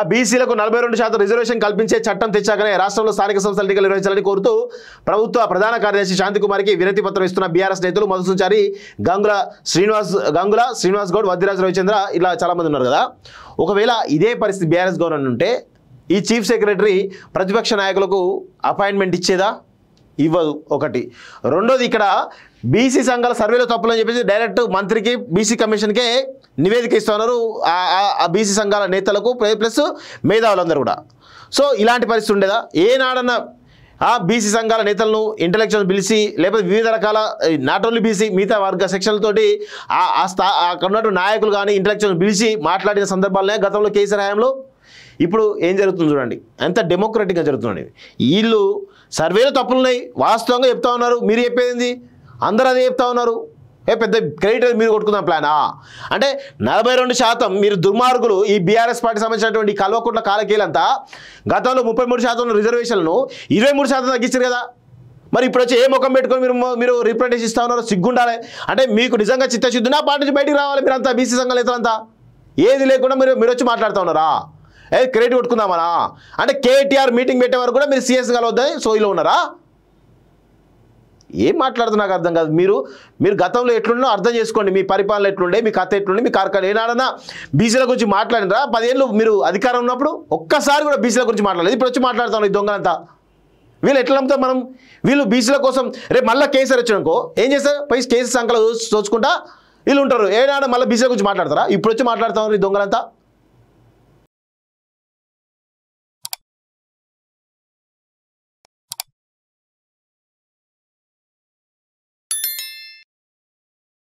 బీసీలకు 42% రిజర్వేషన్ కల్పించే చట్టం తెచ్చాకనే రాష్ట్రంలో స్థానిక సంస్థల ఎన్నికలు నిర్వహించాలని కోరుతూ ప్రభుత్వ ప్రధాన కార్యదర్శి శాంతికుమార్కి వినతి పత్రం ఇస్తున్న బీఆర్ఎస్ నేతలు మధుసూచారి గంగుల శ్రీనివాస్ గౌడ్ వద్దిరాజు రవిచంద్ర ఇలా చాలామంది ఉన్నారు కదా. ఒకవేళ ఇదే పరిస్థితి బీఆర్ఎస్ గవర్నమెంట్ ఉంటే ఈ చీఫ్ సెక్రటరీ ప్రతిపక్ష నాయకులకు అపాయింట్మెంట్ ఇచ్చేదా? ఇవ్వదు. ఒకటి. రెండోది, ఇక్కడ బీసీ సంఘాల సర్వేలో తప్పులని చెప్పేసి డైరెక్ట్ మంత్రికి బీసీ కమిషన్కే నివేదిక ఇస్తున్నారు ఆ బీసీ సంఘాల నేతలకు ప్లస్ మేధావులందరూ కూడా. సో ఇలాంటి పరిస్థితి ఉండేదా? ఏనాడన్నా బీసీ సంఘాల నేతలను ఇంటలెక్చువల్ పిలిచి లేకపోతే వివిధ రకాల నాట్ ఓన్లీ బీసీ మిగతా వర్గ సెక్షన్లతోటి అక్కడ ఉన్నటువంటి నాయకులు కానీ ఇంటలెక్చువల్ పిలిచి మాట్లాడిన సందర్భాలనే గతంలో కేసీఆర్ హయాంలో. ఇప్పుడు ఏం జరుగుతుంది చూడండి, ఎంత డెమోక్రటిక్గా జరుగుతుందండి. వీళ్ళు సర్వేలో తప్పులున్నాయి వాస్తవంగా చెప్తా ఉన్నారు, మీరు చెప్పేది అందరూ అదే చెప్తా ఉన్నారు. పెద్ద క్రెడిట్ మీరు కొట్టుకుందాం ప్లానా అంటే 42% మీరు దుర్మార్గులు. ఈ బీఆర్ఎస్ పార్టీ సంబంధించినటువంటి కల్వకుంట్ల కాలకీలంతా గతంలో 33% రిజర్వేషన్లను 23% తగ్గించారు కదా. మరి ఇప్పుడు వచ్చి ఏ ముఖం పెట్టుకొని మీరు రిప్రజెంటేషన్ ఇస్తా ఉన్నారు? సిగ్గుండాలి. అంటే మీకు నిజంగా చిత్తశుద్ధినా పార్టీ నుంచి బయటికి రావాలి మీరంతా, బీసీ సంఘాలు నేతలంతా. ఏది లేకుండా మీరు వచ్చి మాట్లాడుతూ ఉన్నారా? క్రెడిట్ కొట్టుకుందామనా? అంటే కేటీఆర్ మీటింగ్ పెట్టే వరకు కూడా మీరు సీఎస్ కలవద్దని సోయిలో ఉన్నారా? ఏం మాట్లాడుతున్నా నాకు అర్థం కాదు. మీరు గతంలో ఎట్లుండో అర్థం చేసుకోండి. మీ పరిపాలన ఎట్లుండే, మీ కథ ఎట్లుండే, మీ కార్ఖాన ఏనాడన్నా బీసీల గురించి మాట్లాడినరా? 10 ఏళ్ళు మీరు అధికారం ఉన్నప్పుడు ఒక్కసారి కూడా బీసీల గురించి మాట్లాడలేదు. ఇప్పుడు వచ్చి మాట్లాడుతాం ఈ దొంగలంతా. వీళ్ళు ఎట్లా నమ్ముతాం మనం? వీళ్ళు బీసీల కోసం రేపు మళ్ళీ కేసీఆర్ వచ్చానుకో ఏం చేస్తారు? పై కేసీ సంఖ్యలో చూసుకుంటా వీళ్ళు ఉంటారు. ఏనాడు మళ్ళీ బీసీల గురించి మాట్లాడతారా? ఇప్పుడు వచ్చి మాట్లాడుతాం ఈ దొంగలంతా.